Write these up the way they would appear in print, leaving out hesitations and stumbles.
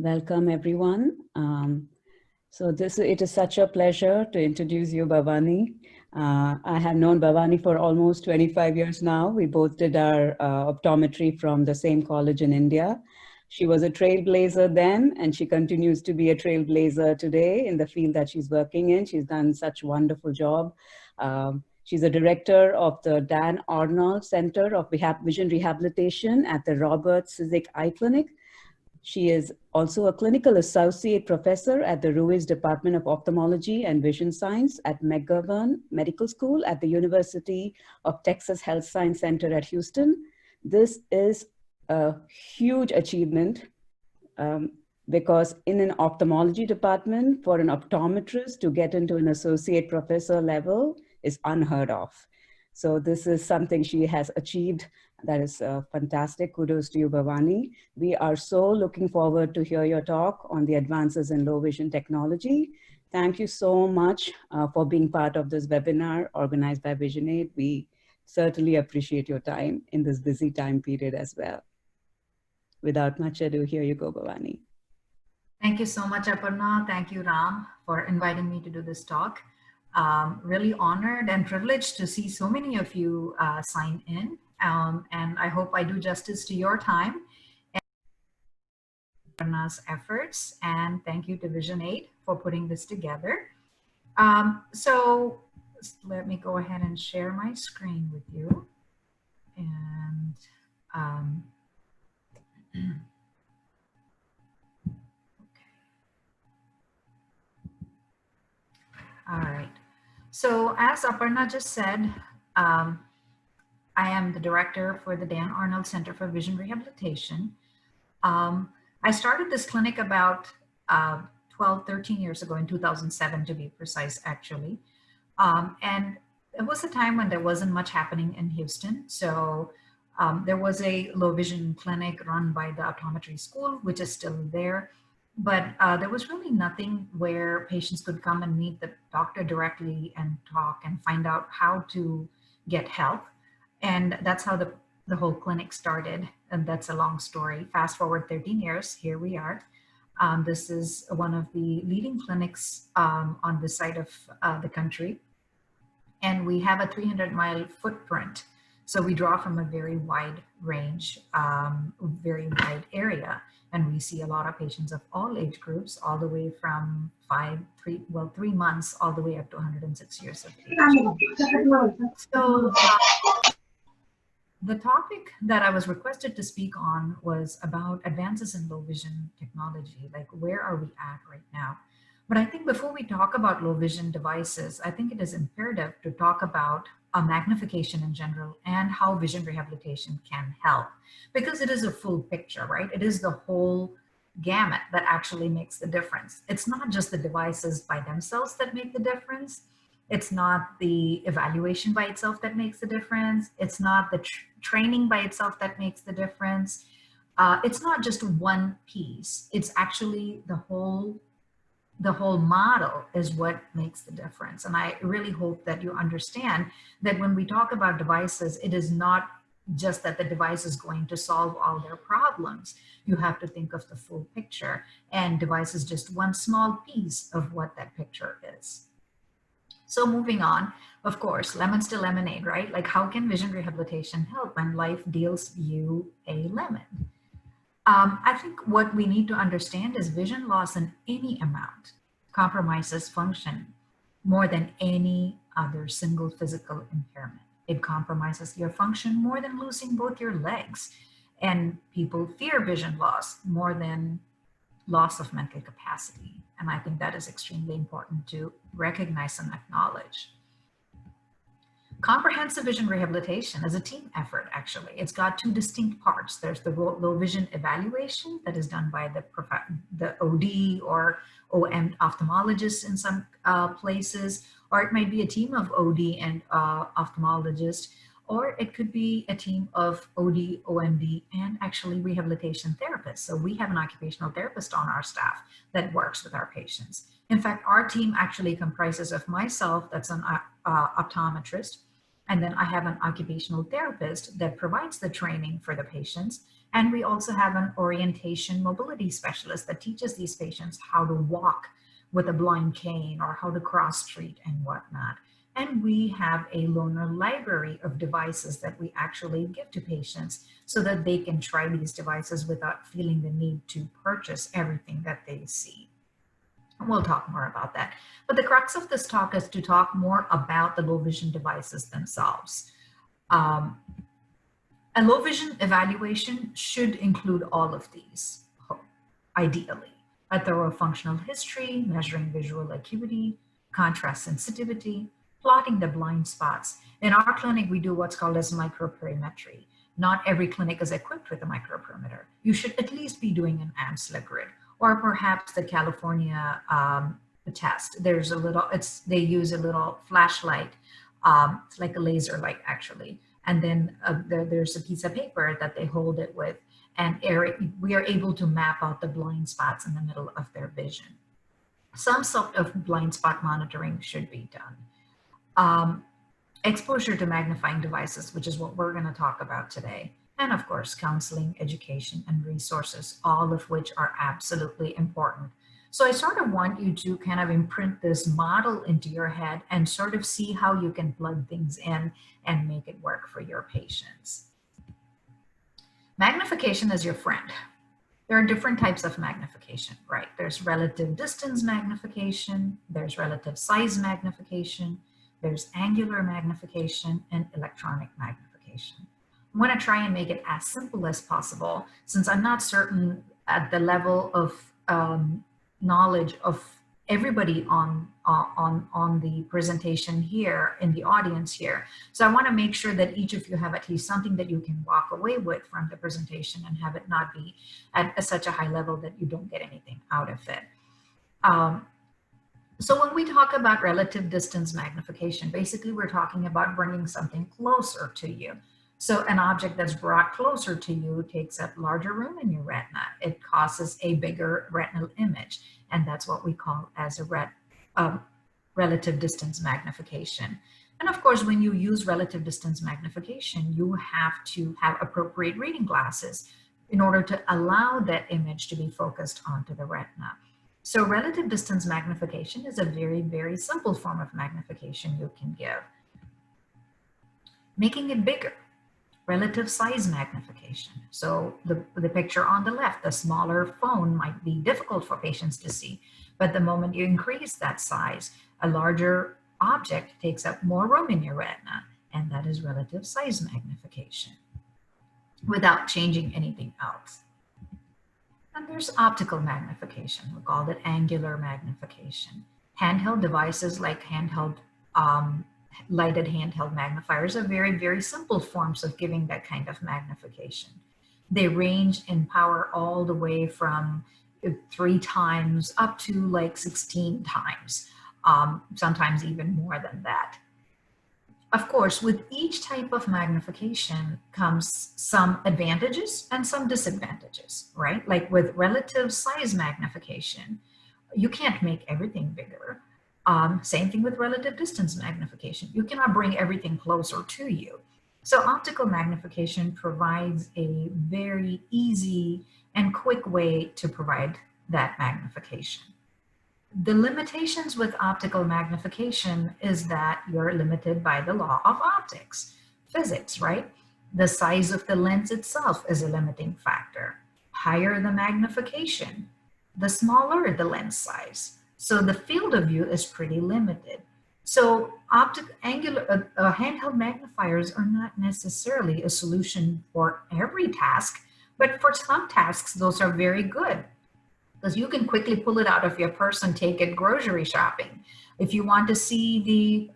Welcome, everyone. It is such a pleasure to introduce you, Bhavani. I have known Bhavani for almost 25 years now. We both did our optometry from the same college in India. She was a trailblazer then, and she continues to be a trailblazer today in the field that she's working in. She's done such a wonderful job. She's a director of the Dan Arnold Center of Vision Rehabilitation at the Robert Cizik Eye Clinic. She is also a clinical associate professor at the Ruiz Department of Ophthalmology and Vision Science at McGovern Medical School at the University of Texas Health Science Center at Houston. This is a huge achievement because in an ophthalmology department, for an optometrist to get into an associate professor level is unheard of. So this is something she has achieved. That is fantastic. Kudos to you, Bhavani. We are so looking forward to hear your talk on the advances in low vision technology. Thank you so much for being part of this webinar organized by Vision Aid. We certainly appreciate your time in this busy time period as well. Without much ado, here you go, Bhavani. Thank you so much, Aparna. Thank you, Ram, for inviting me to do this talk. Really honored and privileged to see so many of you sign in. And I hope I do justice to your time and Aparna's efforts. And thank you to Vision Aid for putting this together. So let me go ahead and share my screen with you. And all right. So as Aparna just said, I am the director for the Dan Arnold Center for Vision Rehabilitation. I started this clinic about 12, 13 years ago, in 2007 to be precise, actually. And it was a time when there wasn't much happening in Houston. So there was a low vision clinic run by the optometry school, which is still there. But there was really nothing where patients could come and meet the doctor directly and talk and find out how to get help. And that's how the whole clinic started. And that's a long story. Fast forward 13 years, here we are. This is one of the leading clinics on this side of the country. And we have a 300-mile footprint. So we draw from a very wide range, very wide area. And we see a lot of patients of all age groups, all the way from 3 months, all the way up to 106 years of age. So the topic that I was requested to speak on was about advances in low vision technology, like where are we at right now? But I think before we talk about low vision devices, I think it is imperative to talk about magnification in general and how vision rehabilitation can help, because it is a full picture, right? It is the whole gamut that actually makes the difference. It's not just the devices by themselves that make the difference. It's not the evaluation by itself that makes the difference. It's not the training by itself that makes the difference. It's not just one piece. It's actually the whole model is what makes the difference. And I really hope that you understand that when we talk about devices, it is not just that the device is going to solve all their problems. You have to think of the full picture, and device is just one small piece of what that picture is. So moving on, of course, lemons to lemonade, right? Like, how can vision rehabilitation help when life deals you a lemon? I think what we need to understand is vision loss in any amount compromises function more than any other single physical impairment. It compromises your function more than losing both your legs. And people fear vision loss more than loss of mental capacity. And I think that is extremely important to recognize and acknowledge. Comprehensive vision rehabilitation is a team effort, actually. It's got two distinct parts. There's the low vision evaluation that is done by the OD or OM ophthalmologists in some places, or it might be a team of OD and ophthalmologists, or it could be a team of OD, OMD, and actually rehabilitation therapists. So we have an occupational therapist on our staff that works with our patients. In fact, our team actually comprises of myself, that's an optometrist, And then I have an occupational therapist that provides the training for the patients. And we also have an orientation mobility specialist that teaches these patients how to walk with a blind cane or how to cross street and whatnot. And we have a loaner library of devices that we actually give to patients so that they can try these devices without feeling the need to purchase everything that they see. We'll talk more about that. But the crux of this talk is to talk more about the low vision devices themselves. A low vision evaluation should include all of these, ideally. A thorough functional history, measuring visual acuity, contrast sensitivity, plotting the blind spots. In our clinic, we do what's called as microperimetry. Not every clinic is equipped with a microperimeter. You should at least be doing an AMSLA grid, or perhaps the California test. There's a little, they use a little flashlight. It's like a laser light actually. And then there's a piece of paper that they hold it with, and we are able to map out the blind spots in the middle of their vision. Some sort of blind spot monitoring should be done. Exposure to magnifying devices, which is what we're going to talk about today. And of course, counseling, education, and resources, all of which are absolutely important. So I sort of want you to kind of imprint this model into your head and sort of see how you can plug things in and make it work for your patients. Magnification is your friend. There are different types of magnification, right? There's relative distance magnification, there's relative size magnification, there's angular magnification, and electronic magnification. I'm going to try and make it as simple as possible, since I'm not certain at the level of knowledge of everybody on the presentation here, in the audience here. So I want to make sure that each of you have at least something that you can walk away with from the presentation and have it not be at such a high level that you don't get anything out of it. So when we talk about relative distance magnification, basically we're talking about bringing something closer to you. So an object that's brought closer to you takes up larger room in your retina. It causes a bigger retinal image, and that's what we call as a relative distance magnification. And of course, when you use relative distance magnification, you have to have appropriate reading glasses in order to allow that image to be focused onto the retina. So relative distance magnification is a very, very simple form of magnification you can give. Making it bigger. Relative size magnification. So the picture on the left, the smaller phone might be difficult for patients to see, but the moment you increase that size, a larger object takes up more room in your retina, and that is relative size magnification without changing anything else. And there's optical magnification. We call it angular magnification. Handheld devices like lighted handheld magnifiers are very, very simple forms of giving that kind of magnification. They range in power all the way from 3 times up to like 16 times, sometimes even more than that. Of course, with each type of magnification comes some advantages and some disadvantages, right? Like with relative size magnification, you can't make everything bigger. Same thing with relative distance magnification. You cannot bring everything closer to you. So optical magnification provides a very easy and quick way to provide that magnification. The limitations with optical magnification is that you're limited by the law of optics, physics, right? The size of the lens itself is a limiting factor. Higher the magnification, the smaller the lens size. So the field of view is pretty limited. So handheld magnifiers are not necessarily a solution for every task, but for some tasks, those are very good. Because you can quickly pull it out of your purse and take it grocery shopping. If you want to see the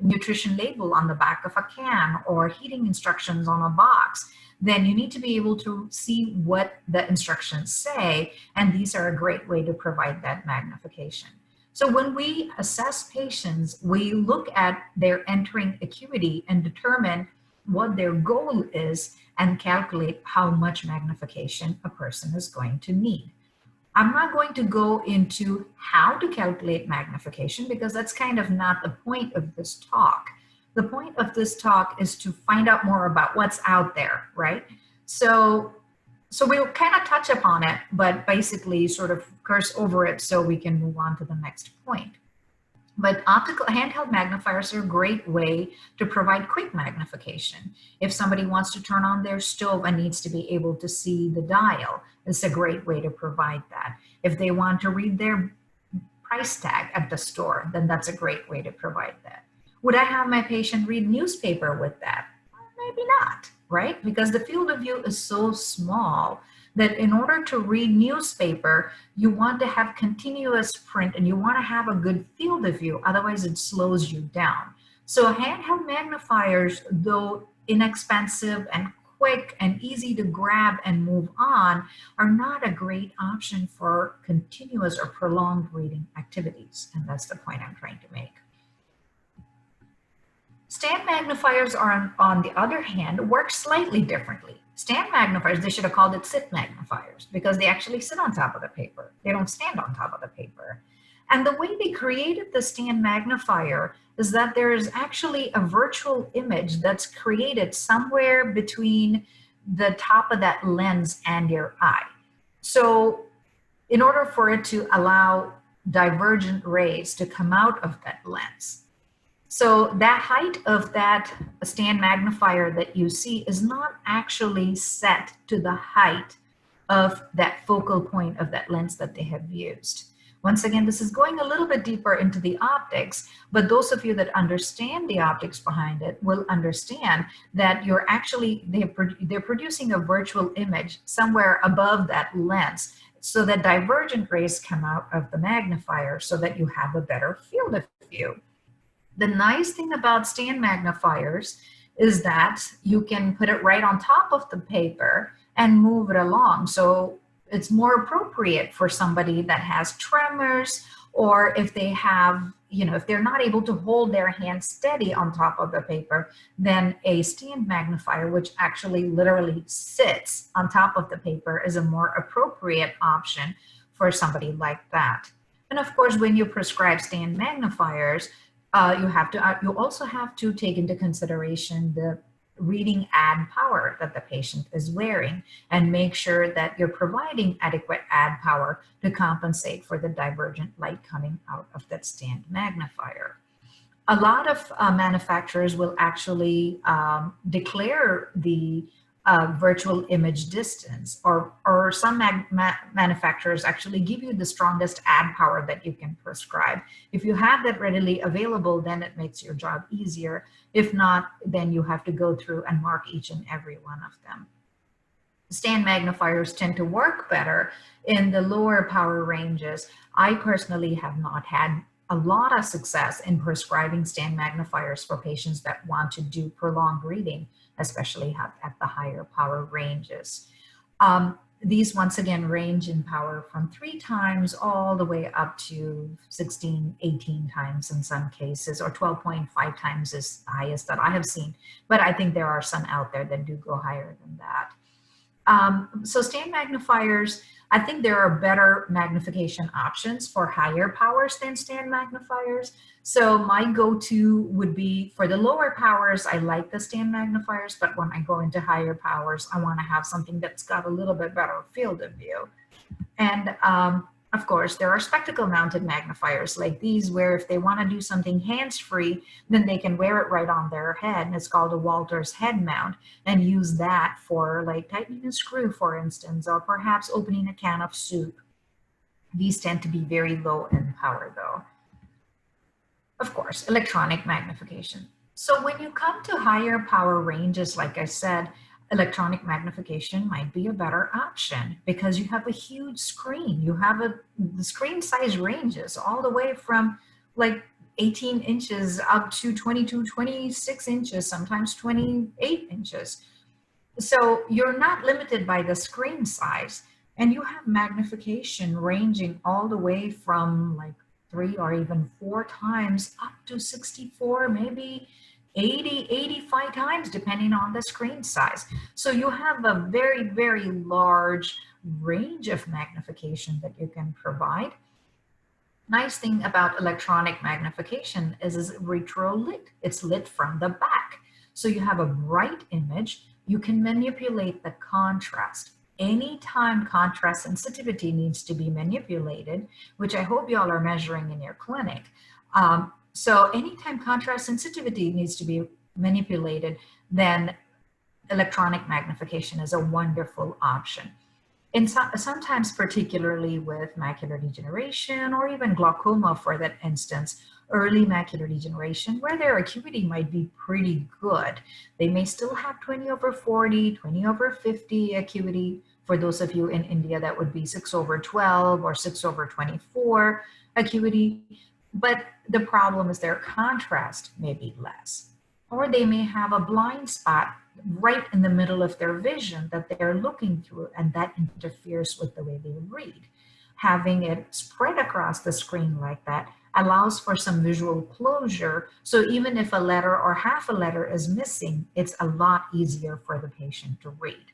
nutrition label on the back of a can or heating instructions on a box, then you need to be able to see what the instructions say, and these are a great way to provide that magnification. So when we assess patients, we look at their entering acuity and determine what their goal is and calculate how much magnification a person is going to need. I'm not going to go into how to calculate magnification because that's kind of not the point of this talk. The point of this talk is to find out more about what's out there, right? So we'll kind of touch upon it, but basically sort of curse over it so we can move on to the next point. But optical handheld magnifiers are a great way to provide quick magnification. If somebody wants to turn on their stove and needs to be able to see the dial, it's a great way to provide that. If they want to read their price tag at the store, then that's a great way to provide that. Would I have my patient read newspaper with that? Maybe not, right? Because the field of view is so small that in order to read newspaper, you want to have continuous print and you want to have a good field of view, otherwise it slows you down. So handheld magnifiers, though inexpensive and quick and easy to grab and move on, are not a great option for continuous or prolonged reading activities. And that's the point I'm trying to make. Stand magnifiers are, on the other hand, work slightly differently. Stand magnifiers, they should have called it sit magnifiers because they actually sit on top of the paper. They don't stand on top of the paper. And the way they created the stand magnifier is that there is actually a virtual image that's created somewhere between the top of that lens and your eye. So in order for it to allow divergent rays to come out of that lens. So that height of that stand magnifier that you see is not actually set to the height of that focal point of that lens that they have used. Once again, this is going a little bit deeper into the optics, but those of you that understand the optics behind it will understand that you're actually, they're producing a virtual image somewhere above that lens so that divergent rays come out of the magnifier so that you have a better field of view. The nice thing about stand magnifiers is that you can put it right on top of the paper and move it along. So it's more appropriate for somebody that has tremors, or if they have, if they're not able to hold their hand steady on top of the paper, then a stand magnifier, which actually literally sits on top of the paper, is a more appropriate option for somebody like that. And of course, when you prescribe stand magnifiers, you also have to take into consideration the reading ad power that the patient is wearing and make sure that you're providing adequate ad power to compensate for the divergent light coming out of that stand magnifier. A lot of manufacturers will actually declare the virtual image distance, or some manufacturers actually give you the strongest ad power that you can prescribe. If you have that readily available, then it makes your job easier. If not, then you have to go through and mark each and every one of them. Stand magnifiers tend to work better in the lower power ranges. I personally have not had a lot of success in prescribing stand magnifiers for patients that want to do prolonged reading, especially at the higher power ranges. These once again range in power from 3 times all the way up to 16, 18 times in some cases, or 12.5 times is the highest that I have seen. But I think there are some out there that do go higher than that. So stand magnifiers, I think there are better magnification options for higher powers than stand magnifiers. So my go-to would be for the lower powers, I like the stand magnifiers, but when I go into higher powers, I want to have something that's got a little bit better field of view. And of course, there are spectacle mounted magnifiers like these, where if they want to do something hands-free, then they can wear it right on their head. And it's called a Walters head mount, and use that for like tightening a screw, for instance, or perhaps opening a can of soup. These tend to be very low in power though. Of course, electronic magnification. So when you come to higher power ranges, like I said, electronic magnification might be a better option because you have a huge screen. You have the screen size ranges all the way from like 18 inches up to 22, 26 inches, sometimes 28 inches. So you're not limited by the screen size, and you have magnification ranging all the way from like 3 or even 4 times up to 64, maybe 80, 85 times, depending on the screen size. So you have a very, very large range of magnification that you can provide. nice thing about electronic magnification is it's retro lit. It's lit from the back. So you have a bright image. You can manipulate the contrast. Anytime contrast sensitivity needs to be manipulated, which I hope y'all are measuring in your clinic. So anytime contrast sensitivity needs to be manipulated, then electronic magnification is a wonderful option. And sometimes, particularly with macular degeneration or even glaucoma for that instance, early macular degeneration, where their acuity might be pretty good. They may still have 20/40, 20/50 acuity. For those of you in India, that would be 6/12 or 6/24 acuity. But the problem is their contrast may be less. Or they may have a blind spot right in the middle of their vision that they're looking through, and that interferes with the way they read. Having it spread across the screen like that allows for some visual closure. So even if a letter or half a letter is missing, it's a lot easier for the patient to read.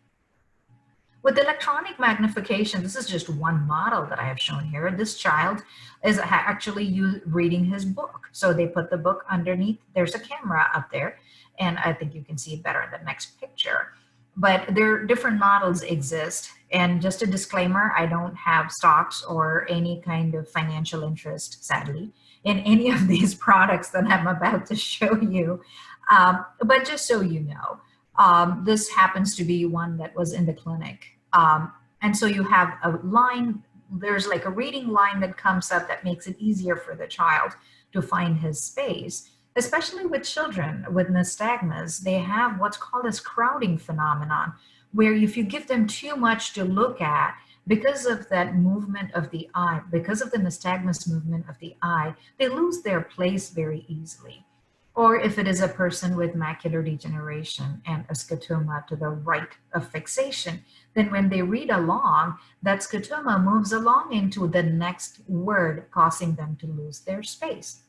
With electronic magnification, this is just one model that I have shown here. This child is actually reading his book. So they put the book underneath. There's a camera up there, and I think you can see it better in the next picture. But different models exist. And just a disclaimer, I don't have stocks or any kind of financial interest, sadly, in any of these products that I'm about to show you. But just so you know, this happens to be one that was in the clinic. And so you have a line, there's like a reading line that comes up that makes it easier for the child to find his space, especially with children with nystagmus. They have what's called this crowding phenomenon, where if you give them too much to look at, because of that movement of the eye, because of the nystagmus movement of the eye, they lose their place very easily. Or if it is a person with macular degeneration and a scotoma to the right of fixation, then when they read along, that scotoma moves along into the next word, causing them to lose their space.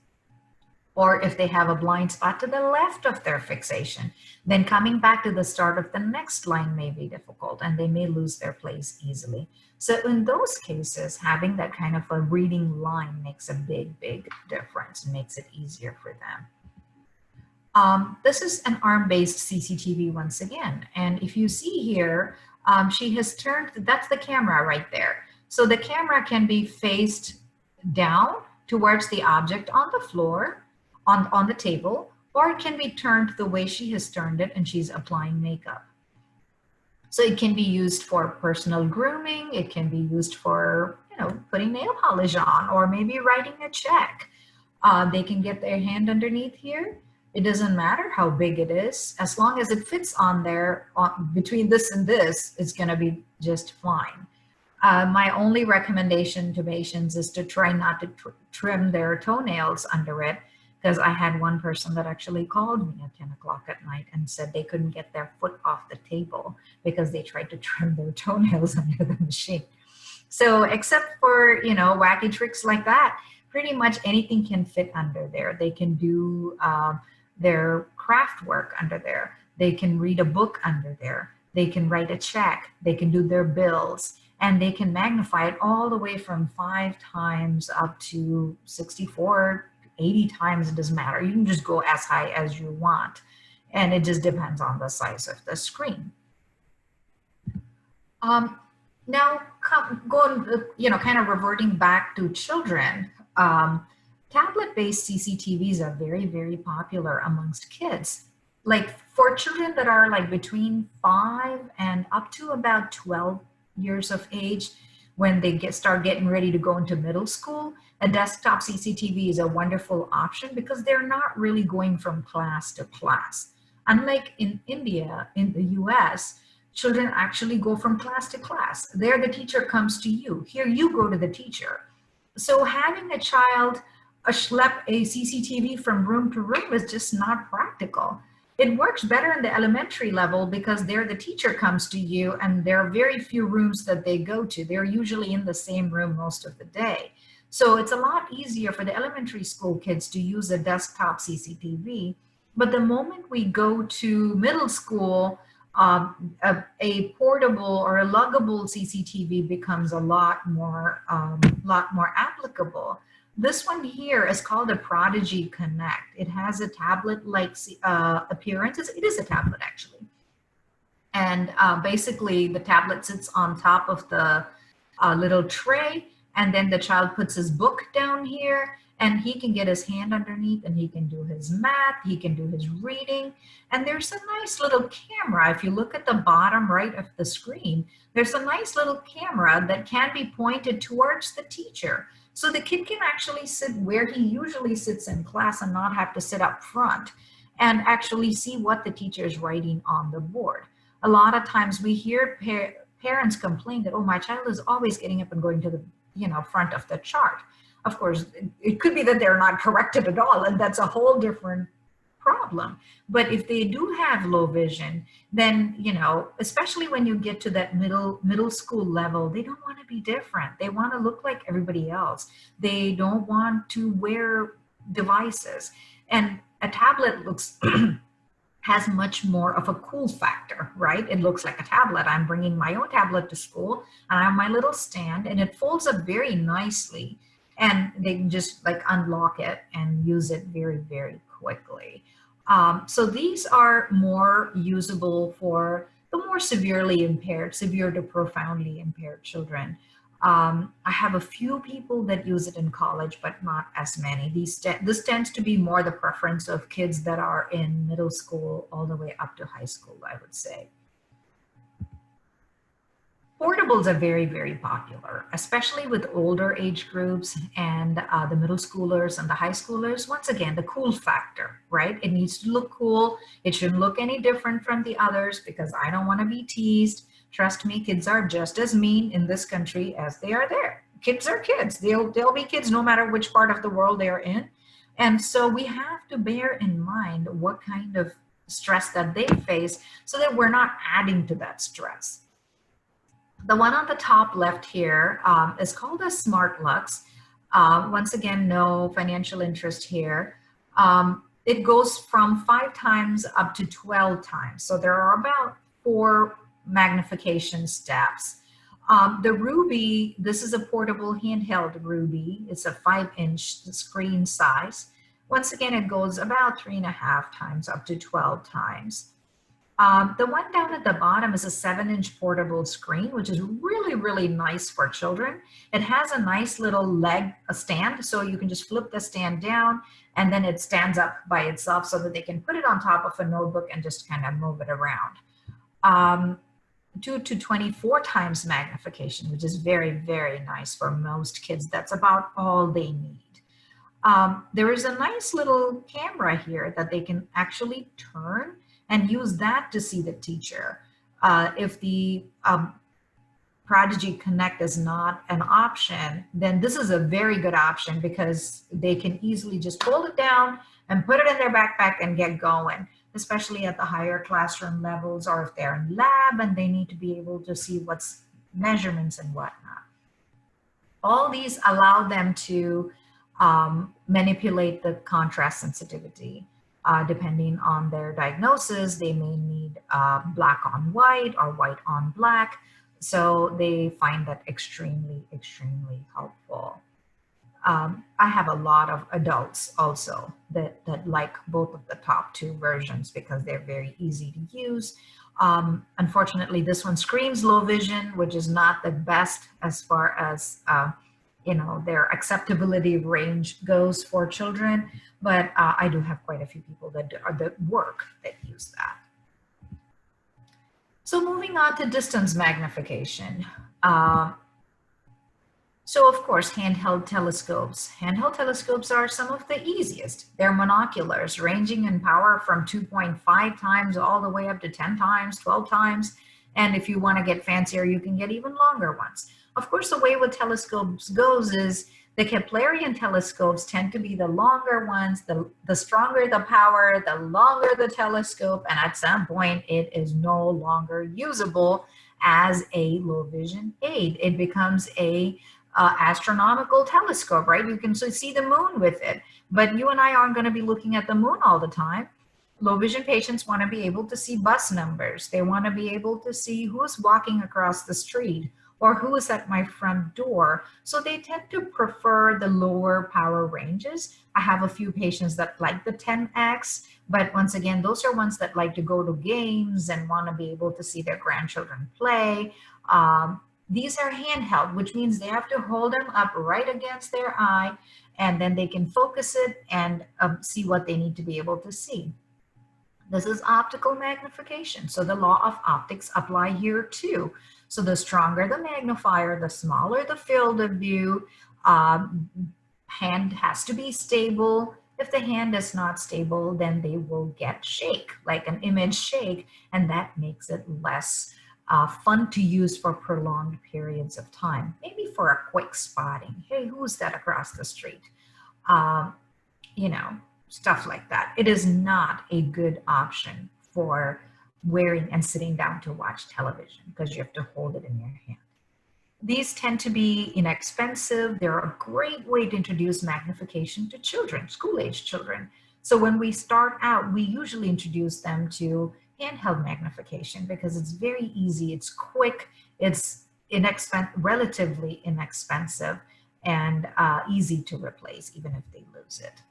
Or if they have a blind spot to the left of their fixation, then coming back to the start of the next line may be difficult, and they may lose their place easily. So in those cases, having that kind of a reading line makes a big, big difference, makes it easier for them. This is an arm-based CCTV once again. And if you see here, she has turned, that's the camera right there. So the camera can be faced down towards the object on the floor, on the table, or it can be turned the way she has turned it and she's applying makeup. So it can be used for personal grooming. It can be used for, putting nail polish on, or maybe writing a check. They can get their hand underneath here. It doesn't matter how big it is, as long as it fits on there, between this and this, it's gonna be just fine. My only recommendation to patients is to try not to trim their toenails under it, because I had one person that actually called me at 10 o'clock at night and said they couldn't get their foot off the table because they tried to trim their toenails under the machine. So except for, wacky tricks like that, pretty much anything can fit under there. They can do their craft work under there. They can read a book under there. They can write a check. They can do their bills, and they can magnify it all the way from 5 times up to 64, 80 times. It doesn't matter. You can just go as high as you want, and it just depends on the size of the screen. Now, kind of reverting back to children, tablet-based CCTVs are very, very popular amongst kids. Like for children that are like between 5 and up to about 12 years of age, when they start getting ready to go into middle school, a desktop CCTV is a wonderful option because they're not really going from class to class. Unlike in India, in the US, children actually go from class to class. There the teacher comes to you. Here you go to the teacher. So having a child schlep a CCTV from room to room is just not practical. It works better in the elementary level because there the teacher comes to you and there are very few rooms that they go to. They're usually in the same room most of the day. So it's a lot easier for the elementary school kids to use a desktop CCTV. But the moment we go to middle school, a portable or a luggable CCTV becomes a lot more applicable. This one here is called a Prodigy Connect. It has a tablet-like appearance. It is a tablet, actually. And basically, the tablet sits on top of the little tray, and then the child puts his book down here, and he can get his hand underneath, and he can do his math, he can do his reading. And there's a nice little camera. If you look at the bottom right of the screen, there's a nice little camera that can be pointed towards the teacher. So the kid can actually sit where he usually sits in class and not have to sit up front and actually see what the teacher is writing on the board. A lot of times we hear parents complain that, oh, my child is always getting up and going to the front of the chart. Of course, it could be that they're not corrected at all, and that's a whole different problem. But if they do have low vision, then, especially when you get to that middle school level, they don't want to be different. They want to look like everybody else. They don't want to wear devices. And a tablet looks has much more of a cool factor, right? It looks like a tablet. I'm bringing my own tablet to school, and I have my little stand, and it folds up very nicely, and they can just like unlock it and use it very, very quickly. So these are more usable for the more severely impaired, severe to profoundly impaired children. I have a few people that use it in college, but not as many. This tends to be more the preference of kids that are in middle school all the way up to high school, I would say. Portables are very, very popular, especially with older age groups and the middle schoolers and the high schoolers. Once again, the cool factor, right? It needs to look cool. It shouldn't look any different from the others because I don't want to be teased. Trust me, kids are just as mean in this country as they are there. Kids are kids. They'll be kids no matter which part of the world they're in. And so we have to bear in mind what kind of stress that they face so that we're not adding to that stress. The one on the top left here is called a Smart Lux. Once again, no financial interest here. It goes from 5 times up to 12 times. So there are about 4 magnification steps. The Ruby, this is a portable handheld Ruby. It's a 5-inch screen size. Once again, it goes about 3.5 times up to 12 times. The one down at the bottom is a 7-inch portable screen, which is really, really nice for children. It has a nice little leg, a stand, so you can just flip the stand down and then it stands up by itself so that they can put it on top of a notebook and just kind of move it around. 2 to 24 times magnification, which is very, very nice for most kids. That's about all they need. There is a nice little camera here that they can actually turn and use that to see the teacher. If the Prodigy Connect is not an option, then this is a very good option because they can easily just fold it down and put it in their backpack and get going, especially at the higher classroom levels or if they're in lab and they need to be able to see what's measurements and whatnot. All these allow them to manipulate the contrast sensitivity. Depending on their diagnosis, they may need black on white or white on black. So they find that extremely, extremely helpful. I have a lot of adults also that like both of the top 2 versions because they're very easy to use. Unfortunately, this one screams low vision, which is not the best as far as their acceptability range goes for children. But I do have quite a few people that use that. So moving on to distance magnification. So of course, handheld telescopes. Handheld telescopes are some of the easiest. They're monoculars ranging in power from 2.5 times all the way up to 10 times, 12 times. And if you want to get fancier, you can get even longer ones. Of course, the way with telescopes goes is the Keplerian telescopes tend to be the longer ones, the stronger the power, the longer the telescope, and at some point it is no longer usable as a low vision aid. It becomes a astronomical telescope, right? You can see the moon with it, but you and I aren't going to be looking at the moon all the time. Low vision patients want to be able to see bus numbers. They want to be able to see who's walking across the street, or who is at my front door. So they tend to prefer the lower power ranges. I have a few patients that like the 10x, but once again, those are ones that like to go to games and want to be able to see their grandchildren play. These are handheld, which means they have to hold them up right against their eye, and then they can focus it and see what they need to be able to see. This is optical magnification. So the law of optics apply here too. So the stronger the magnifier, the smaller the field of view. Hand has to be stable. If the hand is not stable, then they will get shake, like an image shake, and that makes it less fun to use for prolonged periods of time. Maybe for a quick spotting. Hey, who's that across the street? You know, stuff like that. It is not a good option for wearing and sitting down to watch television because you have to hold it in your hand. These tend to be inexpensive. They're a great way to introduce magnification to children, school-age children. So when we start out, we usually introduce them to handheld magnification because it's very easy, it's quick, it's relatively inexpensive, and easy to replace even if they lose it.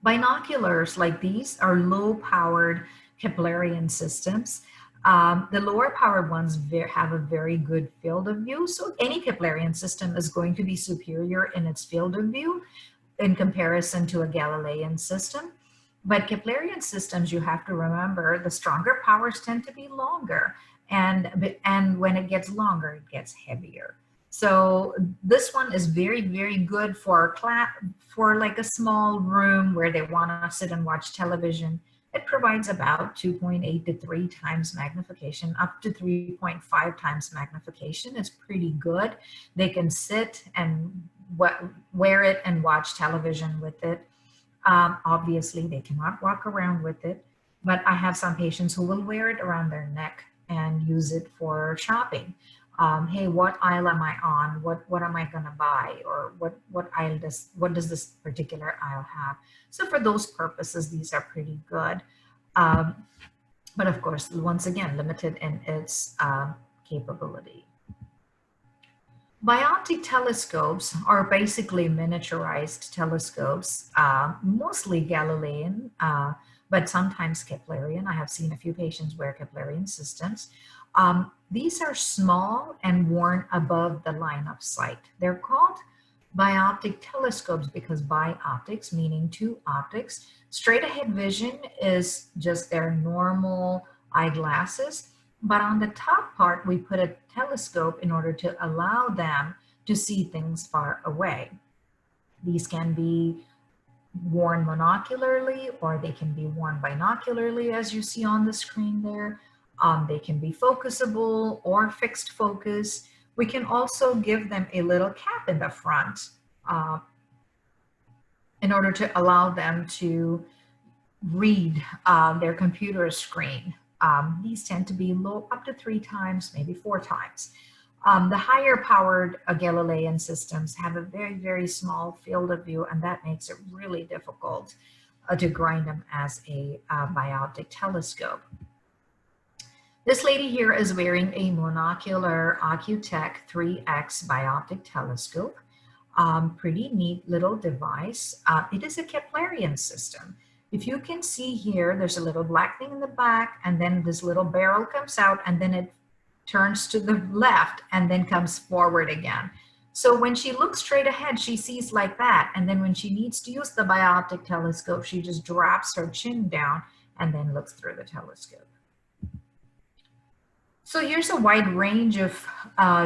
Binoculars like these are low-powered Keplerian systems. The lower powered ones have a very good field of view. So any Keplerian system is going to be superior in its field of view in comparison to a Galilean system. But Keplerian systems, you have to remember, the stronger powers tend to be longer. And when it gets longer, it gets heavier. So this one is very, very good for like a small room where they want to sit and watch television. It provides about 2.8 to 3 times magnification, up to 3.5 times magnification. It's pretty good. They can sit and wear it and watch television with it. Obviously, they cannot walk around with it, but I have some patients who will wear it around their neck and use it for shopping. Hey, what aisle am I on? What am I going to buy? Or what does this particular aisle have? So for those purposes, these are pretty good. But of course, once again, limited in its capability. Bioptic telescopes are basically miniaturized telescopes, mostly Galilean, but sometimes Keplerian. I have seen a few patients wear Keplerian systems. These are small and worn above the line of sight. They're called bioptic telescopes because bioptics, meaning two optics. Straight ahead vision is just their normal eyeglasses, but on the top part, we put a telescope in order to allow them to see things far away. These can be worn monocularly or they can be worn binocularly, as you see on the screen there. They can be focusable or fixed focus. We can also give them a little cap in the front in order to allow them to read their computer screen. These tend to be low, up to 3 times, maybe 4 times. The higher powered Galilean systems have a very, very small field of view, and that makes it really difficult to grind them as a bioptic telescope. This lady here is wearing a monocular Ocutech 3X bioptic telescope. Pretty neat little device. It is a Keplerian system. If you can see here, there's a little black thing in the back, and then this little barrel comes out, and then it turns to the left and then comes forward again. So when she looks straight ahead, she sees like that. And then when she needs to use the bioptic telescope, she just drops her chin down and then looks through the telescope. So here's a wide range of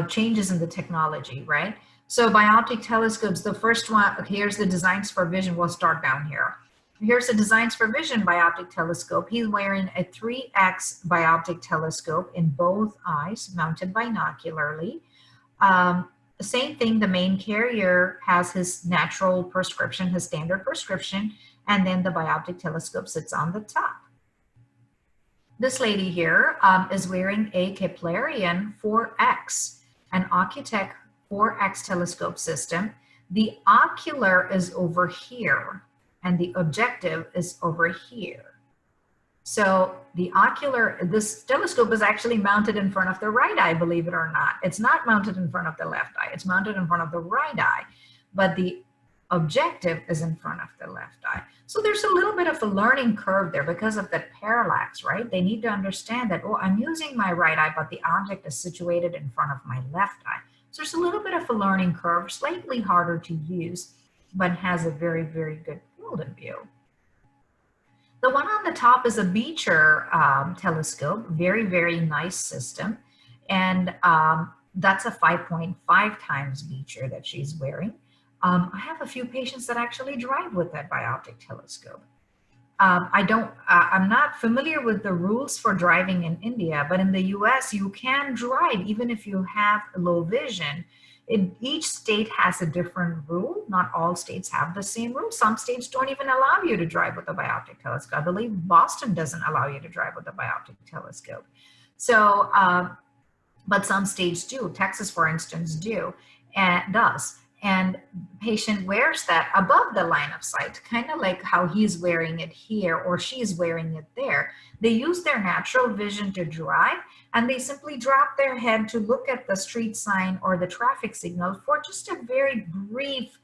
changes in the technology, right? So bioptic telescopes, the first one, here's the designs for vision. We'll start down here. Here's the designs for vision bioptic telescope. He's wearing a 3X bioptic telescope in both eyes, mounted binocularly. Same thing, the main carrier has his natural prescription, his standard prescription, and then the bioptic telescope sits on the top. This lady here is wearing a Keplerian 4X, an Ocutech 4X telescope system. The ocular is over here, and the objective is over here. So this telescope is actually mounted in front of the right eye, believe it or not. It's not mounted in front of the left eye. It's mounted in front of the right eye, but the objective is in front of the left eye. So there's a little bit of a learning curve there because of that parallax, right? They need to understand that, oh, I'm using my right eye, but the object is situated in front of my left eye. So there's a little bit of a learning curve, slightly harder to use, but has a very, very good field of view. The one on the top is a Beecher telescope, very, very nice system. And that's a 5.5 times Beecher that she's wearing. I have a few patients that actually drive with that Bioptic telescope. I'm not familiar with the rules for driving in India, but in the US, you can drive even if you have low vision. Each state has a different rule. Not all states have the same rule. Some states don't even allow you to drive with a Bioptic telescope. I believe Boston doesn't allow you to drive with a Bioptic telescope. So, but some states do. Texas, for instance, does. And patient wears that above the line of sight, kind of like how he's wearing it here or she's wearing it there. They use their natural vision to drive, and they simply drop their head to look at the street sign or the traffic signal for just a very brief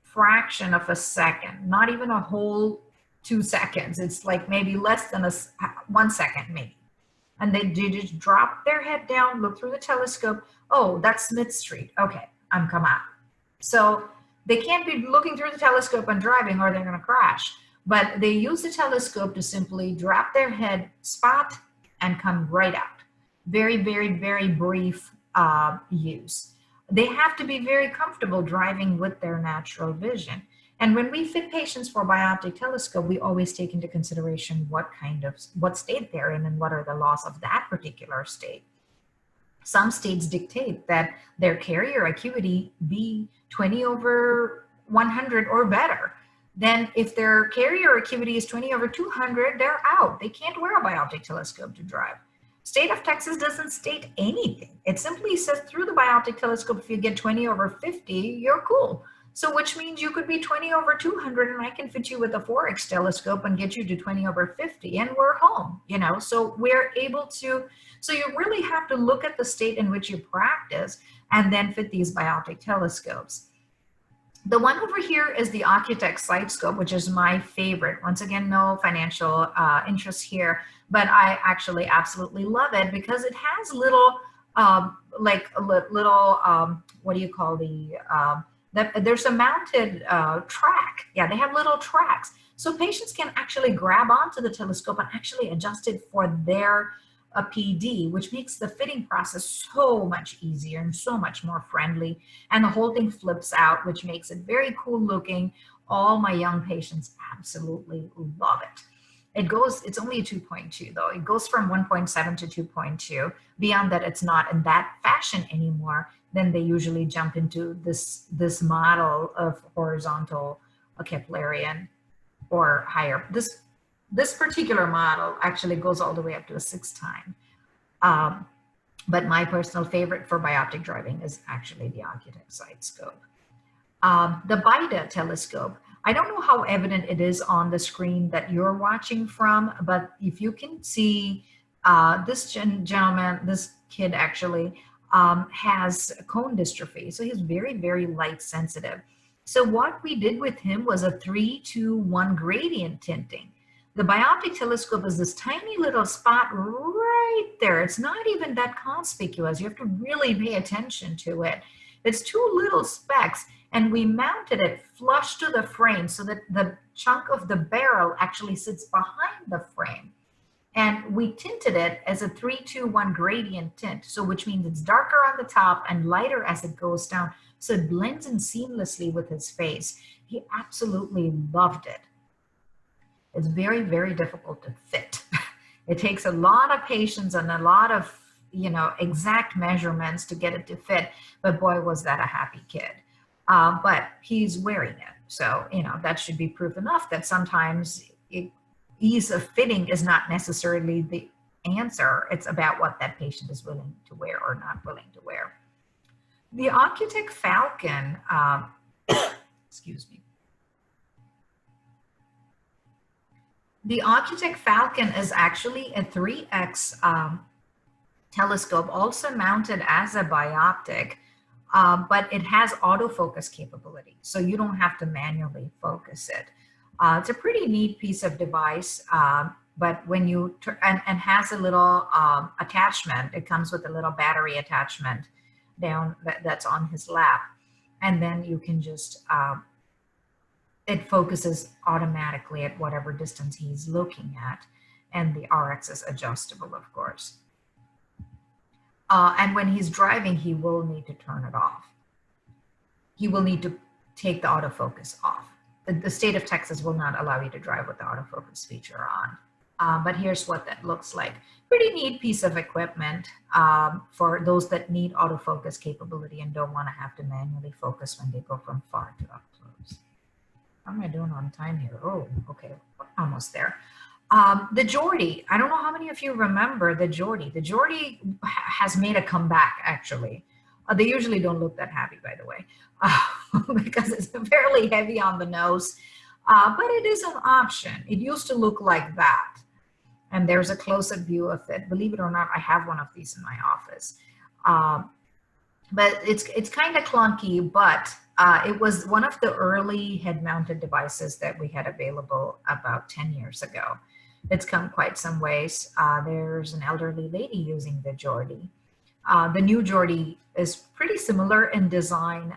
fraction of a second, not even a whole 2 seconds. It's like maybe less than 1 second maybe. And they just drop their head down, look through the telescope. Oh, that's Smith Street. Okay, I'm come out. So they can't be looking through the telescope and driving or they're going to crash. But they use the telescope to simply drop their head, spot, and come right out. Very, very, very brief use. They have to be very comfortable driving with their natural vision. And when we fit patients for Bioptic telescope, we always take into consideration what state they're in and what are the laws of that particular state. Some states dictate that their carrier acuity be 20/100 or better. Then if their carrier acuity is 20/200, they're out. They can't wear a Bioptic telescope to drive. State of Texas doesn't state anything. It simply says through the Bioptic telescope, if you get 20/50, you're cool. So which means you could be 20/200 and I can fit you with a 4X telescope and get you to 20/50 and we're home, so we're able to, so you really have to look at the state in which you practice and then fit these Bioptic telescopes. The one over here is the Ocutech Sight Scope, which is my favorite. Once again, no financial interest here, but I actually absolutely love it because it has little, what do you call there's a mounted track. Yeah, they have little tracks. So patients can actually grab onto the telescope and actually adjust it for their PD, which makes the fitting process so much easier and so much more friendly. And the whole thing flips out, which makes it very cool looking. All my young patients absolutely love it. It's only a 2.2 though. It goes from 1.7 to 2.2. Beyond that, it's not in that fashion anymore. Then they usually jump into this model of horizontal Keplerian or higher. This particular model actually goes all the way up to a 6-time. But my personal favorite for Bioptic driving is actually the Ocutech Sight Scope. The BIDA telescope. I don't know how evident it is on the screen that you're watching from, but if you can see this gentleman, this kid actually has cone dystrophy. So he's very, very light sensitive. So what we did with him was a 3-2-1 gradient tinting. The Bioptic telescope is this tiny little spot right there. It's not even that conspicuous. You have to really pay attention to it. It's 2 little specks, and we mounted it flush to the frame so that the chunk of the barrel actually sits behind the frame. And we tinted it as a 3-2-1 gradient tint, so which means it's darker on the top and lighter as it goes down, so it blends in seamlessly with his face. He absolutely loved it. It's very, very difficult to fit. It takes a lot of patience and a lot of, exact measurements to get it to fit, but boy, was that a happy kid. But he's wearing it. So, that should be proof enough that sometimes ease of fitting is not necessarily the answer. It's about what that patient is willing to wear or not willing to wear. The Ocutech Falcon, excuse me. The Ocutech Falcon is actually a 3x telescope, also mounted as a bioptic, but it has autofocus capability, so you don't have to manually focus it. It's a pretty neat piece of device, but when you, and has a little attachment, it comes with a little battery attachment down that's on his lap. And then you can just, it focuses automatically at whatever distance he's looking at. And the RX is adjustable, of course. And when he's driving, he will need to turn it off. He will need to take the autofocus off. The state of Texas will not allow you to drive with the autofocus feature on. But here's what that looks like. Pretty neat piece of equipment for those that need autofocus capability and don't want to have to manually focus when they go from far to up close. How am I doing on time here? Oh, okay, almost there. The Jordy, I don't know how many of you remember the Jordy. The Jordy has made a comeback, actually. They usually don't look that happy, by the way, because it's fairly heavy on the nose, but it is an option. It used to look like that. And there's a close-up view of it. Believe it or not, I have one of these in my office. But it's kind of clunky, but it was one of the early head-mounted devices that we had available about 10 years ago. It's come quite some ways. There's an elderly lady using the Jordy. The new Jordy is pretty similar in design,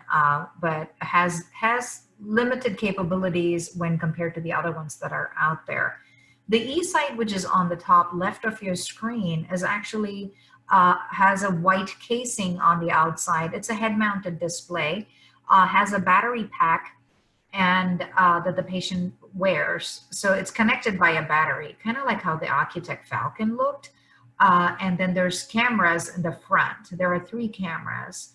but has limited capabilities when compared to the other ones that are out there. The eSight, which is on the top left of your screen, is actually has a white casing on the outside. It's a head-mounted display, has a battery pack, and that the patient wears. So it's connected by a battery, kind of like how the Ocutech Falcon looked. And then there's cameras in the front. There are 3 cameras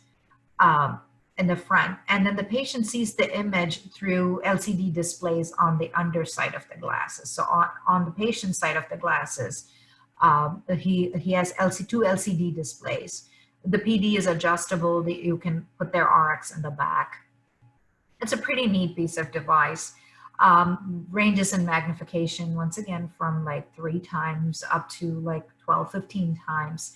in the front. And then the patient sees the image through LCD displays on the underside of the glasses. So on the patient side of the glasses, he has 2 LCD displays. The PD is adjustable. You can put their RX in the back. It's a pretty neat piece of device. Ranges in magnification, once again, from like 3 times up to like 12, 15 times.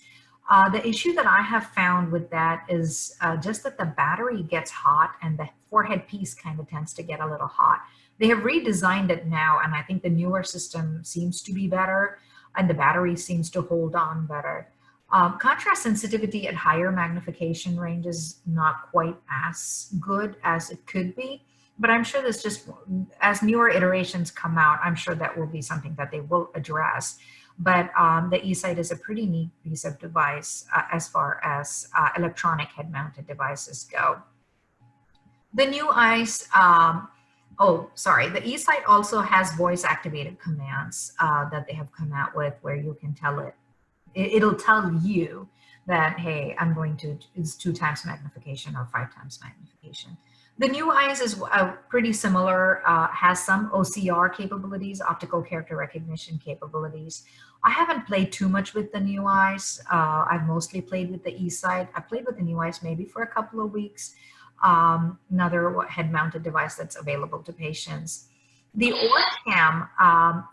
The issue that I have found with that is just that the battery gets hot and the forehead piece kind of tends to get a little hot. They have redesigned it now, and I think the newer system seems to be better, and the battery seems to hold on better. Contrast sensitivity at higher magnification range is not quite as good as it could be, but I'm sure this just, as newer iterations come out, I'm sure that will be something that they will address. But the eSight is a pretty neat piece of device as far as electronic head-mounted devices go. The new eyes, oh, sorry, the eSight also has voice-activated commands that they have come out with where you can tell it, it'll tell you that, hey, I'm going to, it's 2 times magnification or 5 times magnification. The new eyes is pretty similar, has some OCR capabilities, optical character recognition capabilities. I haven't played too much with the new eyes. I've mostly played with the eSight. I played with the new eyes maybe for a couple of weeks. Another head-mounted device that's available to patients. The OrCam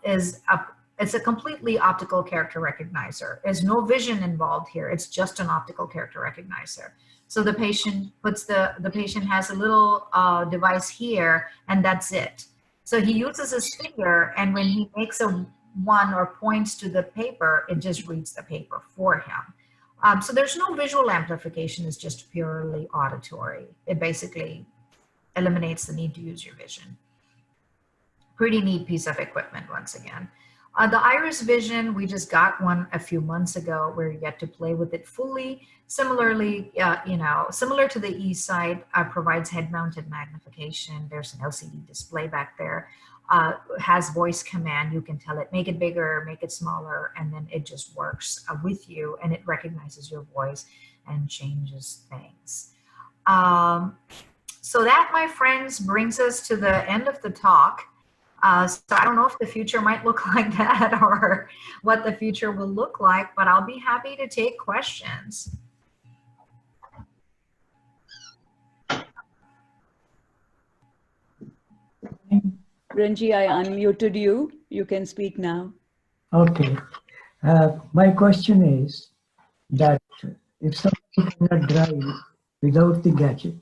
it's a completely optical character recognizer. There's no vision involved here. It's just an optical character recognizer. So the patient puts the patient has a little device here, and that's it. So he uses his finger, and when he makes a 1 or points to the paper, it just reads the paper for him. So there's no visual amplification. It's just purely auditory. It basically eliminates the need to use your vision. Pretty neat piece of equipment once again. The Iris Vision, we just got one a few months ago where you get to play with it fully. Similarly, similar to the eSight, provides head-mounted magnification. There's an LCD display back there. Has voice command. You can tell it, make it bigger, make it smaller, and then it just works with you, and it recognizes your voice and changes things. So that, my friends, brings us to the end of the talk. So I don't know if the future might look like that or what the future will look like, but I'll be happy to take questions. Renji, I unmuted you. you can speak now. Okay. My question is that if somebody cannot drive without the gadget,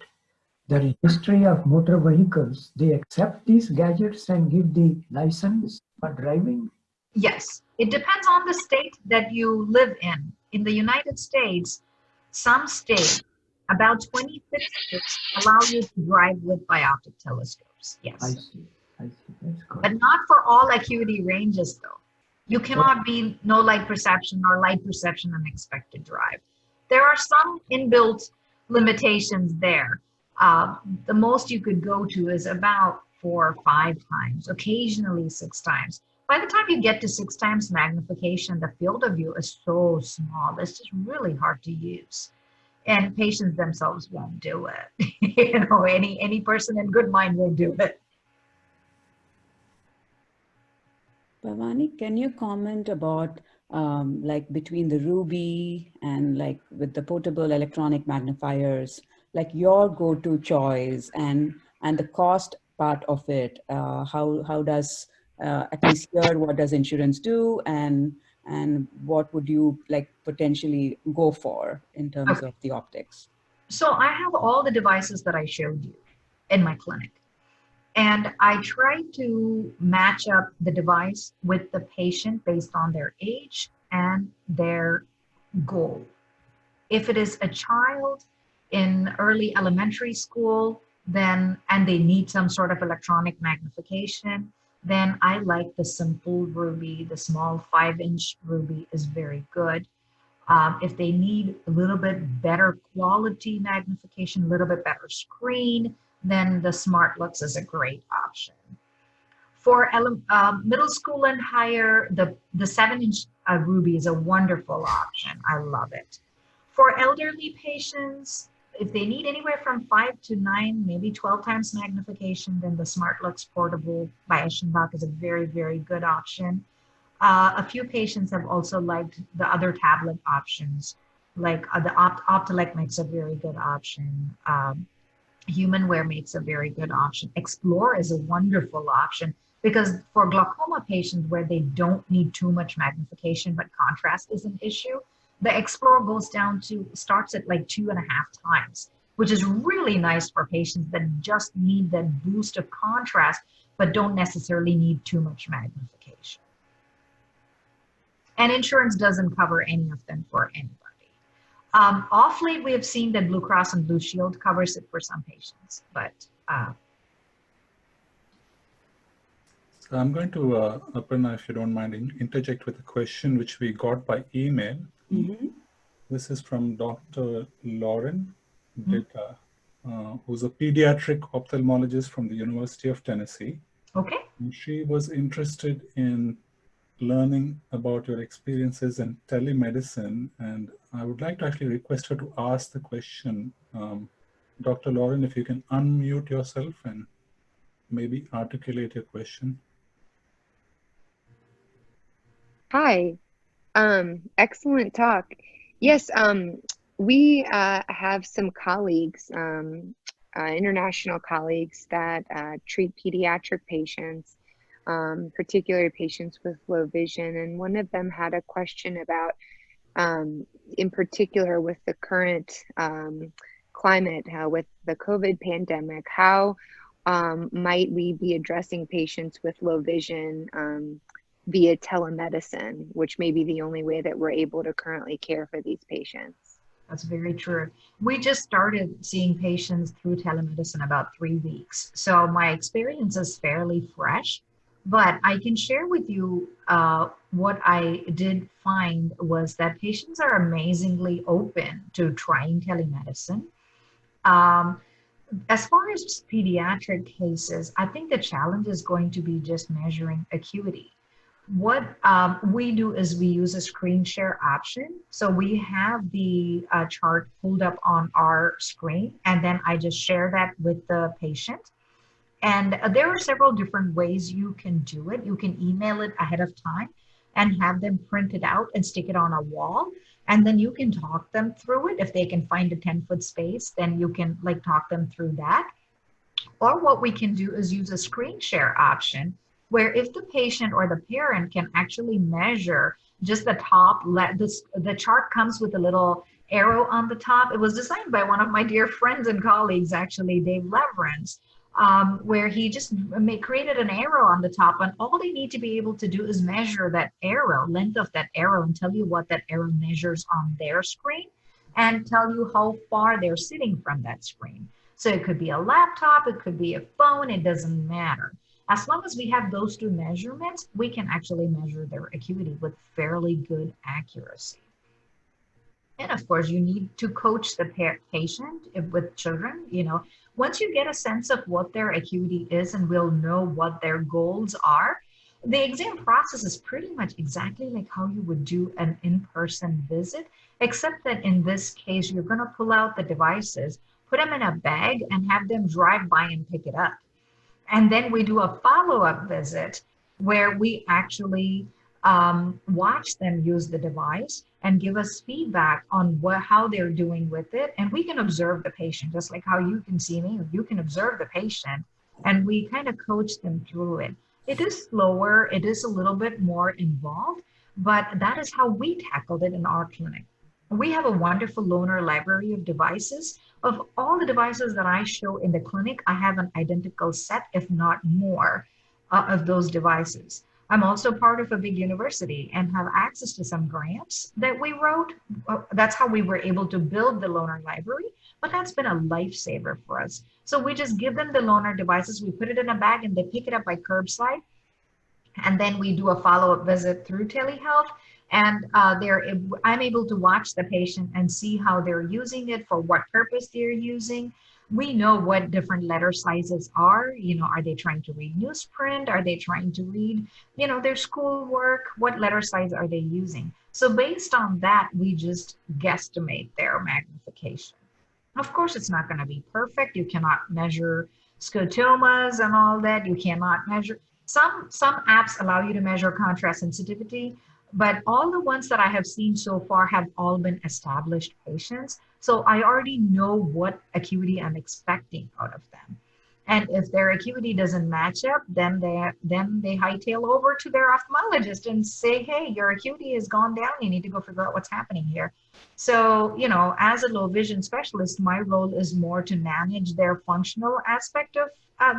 the Registry of Motor Vehicles, they accept these gadgets and give the license for driving? Yes, it depends on the state that you live in. In the United States, some states, about 26 states, allow you to drive with bioptic telescopes. I Yes. see. I see. That's good. But not for all acuity ranges, though. You cannot be no light perception or light perception and expect to drive. There are some inbuilt limitations there. The most you could go to is about 4 or 5 times, occasionally 6 times. By the time you get to 6 times magnification, the field of view is so small. It's just really hard to use. And patients themselves won't do it. You know, any person in good mind will do it. Bhavani, can you comment about like between the Ruby and like with the portable electronic magnifiers, like your go-to choice and the cost part of it? How does at least here, what does insurance do, and what would you like potentially go for in terms Okay. of the optics? So I have all the devices that I showed you in my clinic. And I try to match up the device with the patient based on their age and their goal. If it is a child in early elementary school, then and they need some sort of electronic magnification, then I like the simple Ruby. The small 5-inch Ruby is very good. If they need a little bit better quality magnification, a little bit better screen, then the SmartLux is a great option. For middle school and higher, the 7-inch Ruby is a wonderful option. I love it. For elderly patients, if they need anywhere from 5 to 9, maybe 12 times magnification, then the SmartLux Portable by Eschenbach is a very, very good option. A few patients have also liked the other tablet options, like the Optical makes a very good option. Humanware makes a very good option. Explore is a wonderful option because for glaucoma patients where they don't need too much magnification, but contrast is an issue, the Explore starts at like 2.5 times, which is really nice for patients that just need that boost of contrast, but don't necessarily need too much magnification. And insurance doesn't cover any of them for anybody. Off late, we have seen that Blue Cross and Blue Shield covers it for some patients, but. So I'm going to, Aparna, if you don't mind, interject with a question which we got by email. Mm-hmm. This is from Dr. Lauren, who's a pediatric ophthalmologist from the University of Tennessee. Okay. And she was interested in learning about your experiences in telemedicine, and I would like to actually request her to ask the question. Dr. Lauren, if you can unmute yourself and maybe articulate your question. Hi, excellent talk. Yes, we have some colleagues, international colleagues that treat pediatric patients, particularly patients with low vision. And one of them had a question about, in particular with the current climate, with the COVID pandemic, how might we be addressing patients with low vision via telemedicine, which may be the only way that we're able to currently care for these patients? That's very true. We just started seeing patients through telemedicine about 3 weeks. So my experience is fairly fresh, but I can share with you what I did find was that patients are amazingly open to trying telemedicine. As far as pediatric cases, I think the challenge is going to be just measuring acuity. What we do is we use a screen share option. So we have the chart pulled up on our screen, and then I just share that with the patient. And there are several different ways you can do it. You can email it ahead of time and have them print it out and stick it on a wall. And then you can talk them through it. If they can find a 10-foot space, then you can talk them through that. Or what we can do is use a screen share option, where if the patient or the parent can actually measure just the top, the chart comes with a little arrow on the top. It was designed by one of my dear friends and colleagues, actually, Dave Leverance, where he just created an arrow on the top, and all they need to be able to do is measure that arrow, length of that arrow, and tell you what that arrow measures on their screen and tell you how far they're sitting from that screen. So it could be a laptop, it could be a phone, it doesn't matter. As long as we have those two measurements, we can actually measure their acuity with fairly good accuracy. And of course, you need to coach the patient with children. You know, once you get a sense of what their acuity is and we'll know what their goals are, the exam process is pretty much exactly like how you would do an in-person visit, except that in this case, you're going to pull out the devices, put them in a bag, and have them drive by and pick it up. And then we do a follow-up visit where we actually watch them use the device and give us feedback on how they're doing with it. And we can observe the patient, just like how you can see me, you can observe the patient, and we kind of coach them through it. It is slower, it is a little bit more involved, but that is how we tackled it in our clinic. We have a wonderful loaner library of devices. Of all the devices that I show in the clinic, I have an identical set, if not more, of those devices. I'm also part of a big university and have access to some grants that we wrote. That's how we were able to build the loaner library, but that's been a lifesaver for us. So we just give them the loaner devices, we put it in a bag, and they pick it up by curbside. And then we do a follow-up visit through telehealth. And I'm able to watch the patient and see how they're using it, for what purpose they're using. We know what different letter sizes are. You know, are they trying to read newsprint? Are they trying to read, you know, their schoolwork? What letter size are they using? So based on that, we just guesstimate their magnification. Of course, it's not going to be perfect. You cannot measure scotomas and all that. You cannot measure. Some apps allow you to measure contrast sensitivity, but all the ones that I have seen so far have all been established patients. So I already know what acuity I'm expecting out of them. And if their acuity doesn't match up, then they hightail over to their ophthalmologist and say, hey, your acuity has gone down. You need to go figure out what's happening here. So, you know, as a low vision specialist, my role is more to manage their functional aspect of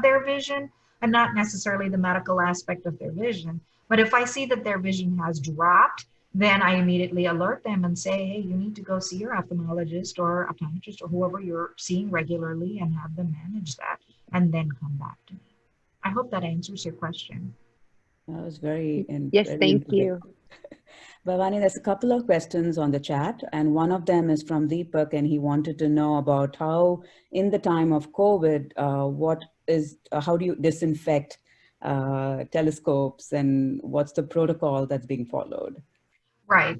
their vision and not necessarily the medical aspect of their vision. But if I see that their vision has dropped, then I immediately alert them and say, hey, you need to go see your ophthalmologist or optometrist or whoever you're seeing regularly and have them manage that and then come back to me. I hope that answers your question. That was very Yes, thank you. Bhavani, there's a couple of questions on the chat, and one of them is from Deepak, and he wanted to know about how, in the time of COVID, how do you disinfect telescopes, and what's the protocol that's being followed? Right.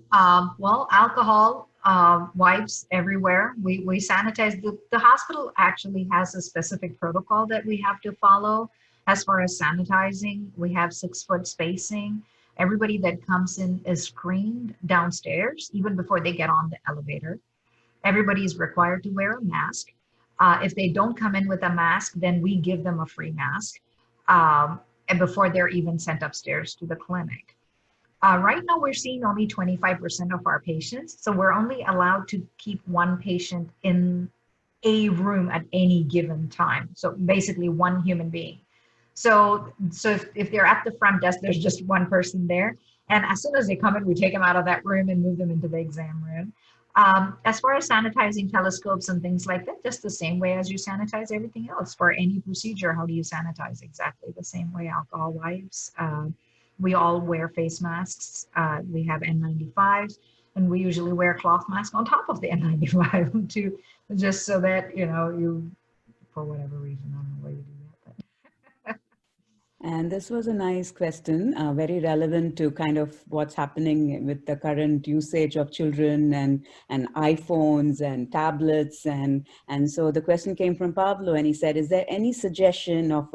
Well, alcohol wipes everywhere. We sanitize. The hospital actually has a specific protocol that we have to follow as far as sanitizing. We have 6-foot spacing. Everybody that comes in is screened downstairs, even before they get on the elevator. Everybody is required to wear a mask. If they don't come in with a mask, then we give them a free mask and before they're even sent upstairs to the clinic. Right now, we're seeing only 25% of our patients. So we're only allowed to keep one patient in a room at any given time. So basically one human being. So if they're at the front desk, there's just one person there. And as soon as they come in, we take them out of that room and move them into the exam room. As far as sanitizing telescopes and things like that, just the same way as you sanitize everything else. For any procedure, how do you sanitize? Exactly the same way. Alcohol wipes. We all wear face masks. We have N95s, and we usually wear a cloth mask on top of the N95 too, just so that, you know, you, for whatever reason, I don't know why you do that. And this was a nice question, very relevant to kind of what's happening with the current usage of children and iPhones and tablets. And so the question came from Pablo, and he said, is there any suggestion of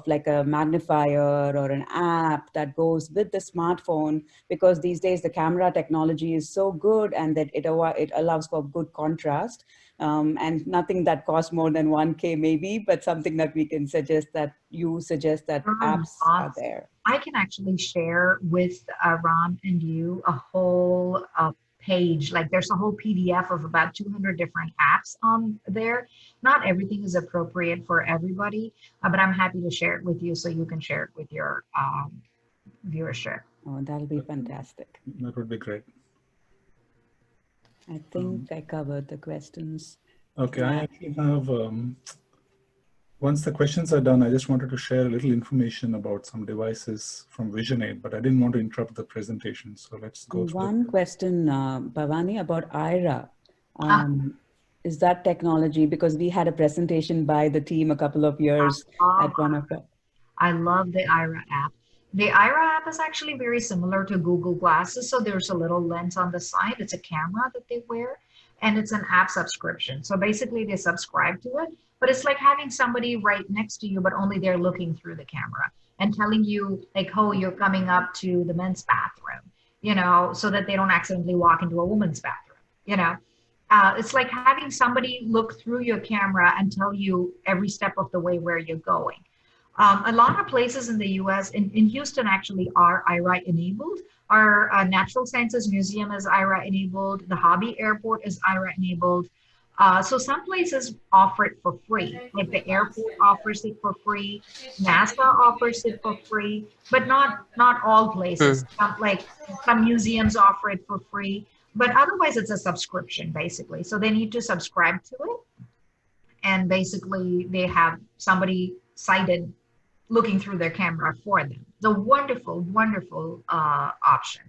like a magnifier or an app that goes with the smartphone? Because these days the camera technology is so good and that it allows for good contrast. and nothing that costs more than 1K maybe, but something that we can suggest that apps are there. I can actually share with Ram and you a whole page. Like there's a whole PDF of about 200 different apps on there. Not everything is appropriate for everybody, but I'm happy to share it with you so you can share it with your viewership. Oh, that'll be fantastic. That would be great. I think I covered the questions. Okay, I actually have, once the questions are done, I just wanted to share a little information about some devices from Vision Aid, but I didn't want to interrupt the presentation. So let's go through one question, Bhavani, about IRA. Is that technology? Because we had a presentation by the team a couple of years at one of the... I love the IRA app. The IRA app is actually very similar to Google Glasses. So there's a little lens on the side. It's a camera that they wear, and it's an app subscription. So basically they subscribe to it, but it's like having somebody right next to you, but only they're looking through the camera and telling you like, oh, you're coming up to the men's bathroom, you know, so that they don't accidentally walk into a woman's bathroom, you know. It's like having somebody look through your camera and tell you every step of the way where you're going. A lot of places in the US, in Houston actually, are IRA enabled. Our Natural Sciences Museum is IRA enabled. The Hobby Airport is IRA enabled. So some places offer it for free, like the airport offers it for free, NASA offers it for free, but not all places. Like some museums offer it for free, but otherwise it's a subscription basically. So they need to subscribe to it, and basically they have somebody sighted looking through their camera for them. The wonderful, wonderful option.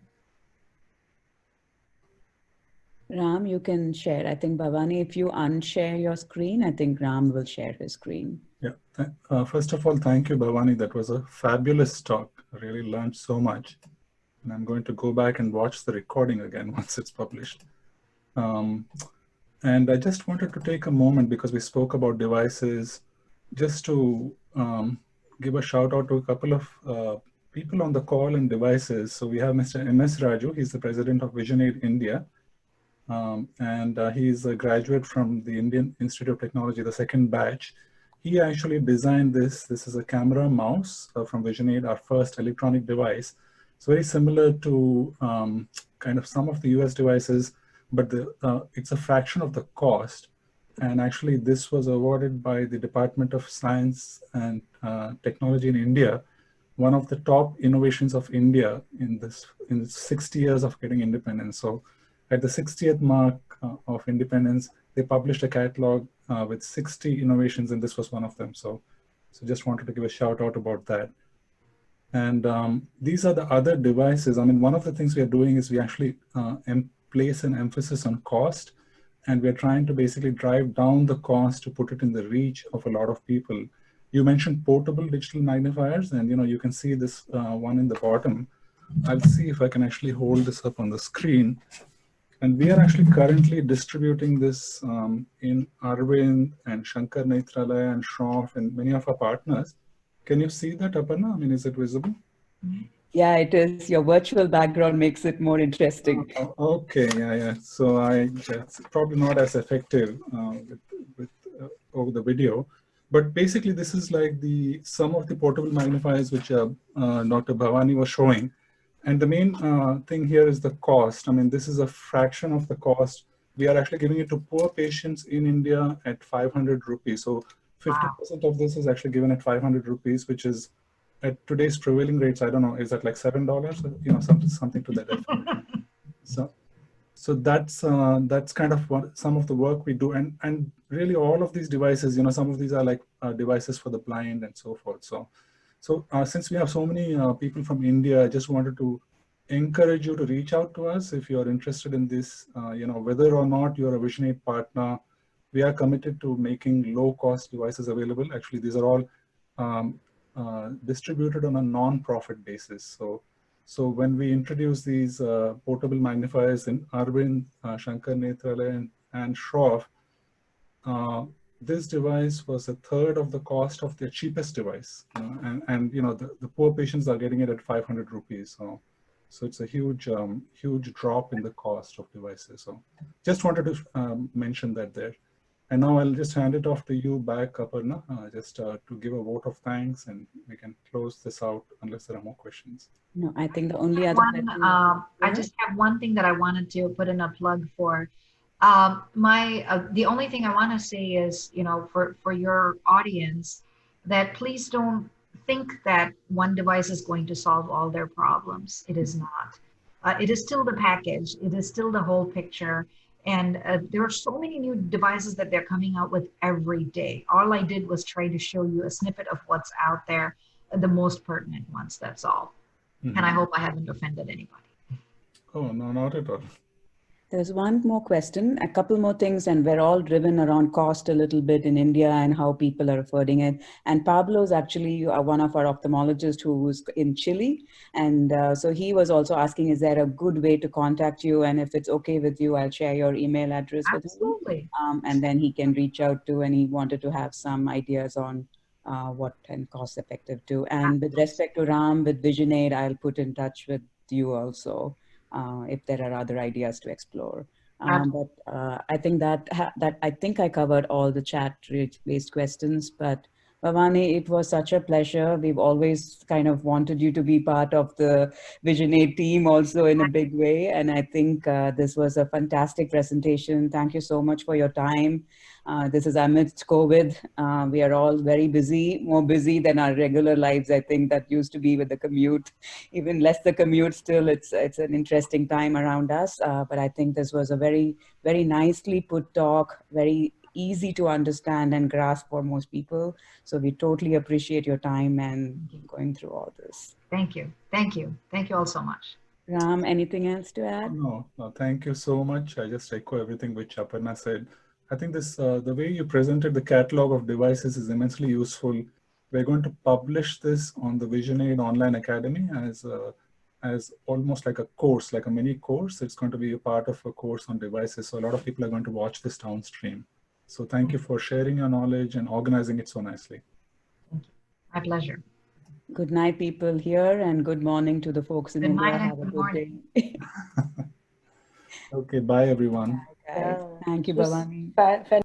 Ram, you can share. I think, Bhavani, if you unshare your screen, I think Ram will share his screen. Yeah. First of all, thank you, Bhavani. That was a fabulous talk. I really learned so much. And I'm going to go back and watch the recording again once it's published. And I just wanted to take a moment, because we spoke about devices, just to give a shout out to a couple of people on the call and devices. So we have Mr. M.S. Raju. He's the president of Vision Aid India. And he's a graduate from the Indian Institute of Technology, the second batch. He actually designed this. This is a camera mouse from Vision Aid, our first electronic device. It's very similar to kind of some of the US devices, but it's a fraction of the cost. And actually, this was awarded by the Department of Science and Technology in India, one of the top innovations of India in its 60 years of getting independence. So at the 60th mark of independence, they published a catalog with 60 innovations, and this was one of them. So just wanted to give a shout out about that. And these are the other devices. I mean, one of the things we are doing is we actually place an emphasis on cost, and we're trying to basically drive down the cost to put it in the reach of a lot of people. You mentioned portable digital magnifiers, and you can see this one in the bottom. I'll see if I can actually hold this up on the screen. And we are actually currently distributing this in Arvind and Shankar Nethralaya and Shroff and many of our partners. Can you see that, Aparna? I mean, is it visible? Yeah, it is. Your virtual background makes it more interesting. Okay, yeah. So it's probably not as effective over the video. But basically, this is like some of the portable magnifiers which Dr. Bhavani was showing. And the main thing here is the cost. I mean, this is a fraction of the cost. We are actually giving it to poor patients in India at 500 rupees. So 50% of this is actually given at 500 rupees, which is at today's prevailing rates, I don't know, is that like $7? Something to that effect. So that's kind of some of the work we do. And really all of these devices, some of these are like devices for the blind and so forth. So since we have so many people from India, I just wanted to encourage you to reach out to us if you're interested in this, whether or not you're a Vision Aid partner. We are committed to making low-cost devices available. Actually, these are all distributed on a non-profit basis. So when we introduce these portable magnifiers in Arvind, Shankar Nethralaya, and Shroff, this device was a third of the cost of their cheapest device, and the poor patients are getting it at 500 rupees. So it's a huge drop in the cost of devices. So just wanted to mention that there. And now I'll just hand it off to you back, Aparna, just to give a vote of thanks, and we can close this out unless there are more questions. No, I think the only other question. I just have one thing that I wanted to put in a plug for. The only thing I want to say is, for your audience, that please don't think that one device is going to solve all their problems. It is not. It is still the package. It is still the whole picture. And there are so many new devices that they're coming out with every day. All I did was try to show you a snippet of what's out there, the most pertinent ones, that's all. Mm-hmm. And I hope I haven't offended anybody. Oh, no, not at all. There's one more question, a couple more things, and we're all driven around cost a little bit in India and how people are affording it. And Pablo's actually one of our ophthalmologists who's in Chile. And so he was also asking, is there a good way to contact you? And if it's okay with you, I'll share your email address with him. Absolutely. And then he can reach out to, and he wanted to have some ideas on what and cost effective too. And with respect to Ram, with Vision Aid, I'll put in touch with you also. If there are other ideas to explore. But I think that I think I covered all the chat-based questions, but Bhavani, it was such a pleasure. We've always kind of wanted you to be part of the Vision Aid team also in a big way. And I think this was a fantastic presentation. Thank you so much for your time. This is amidst COVID. We are all very busy, more busy than our regular lives. I think that used to be with the commute, even less the commute still. It's an interesting time around us. But I think this was a very, very nicely put talk, very easy to understand and grasp for most people. So we totally appreciate your time and going through all this. Thank you. Thank you. Thank you all so much. Ram, anything else to add? No, thank you so much. I just echo everything which Aparna said. I think this, the way you presented the catalog of devices is immensely useful. We're going to publish this on the Vision Aid Online Academy as almost like a course, like a mini course. It's going to be a part of a course on devices. So a lot of people are going to watch this downstream. So thank you for sharing your knowledge and organizing it so nicely. Thank you. My pleasure. Good night, people here, and good morning to the folks in Good India. night and Have a good good day. Okay, bye everyone. Bye, guys. Thank you, Bhavani.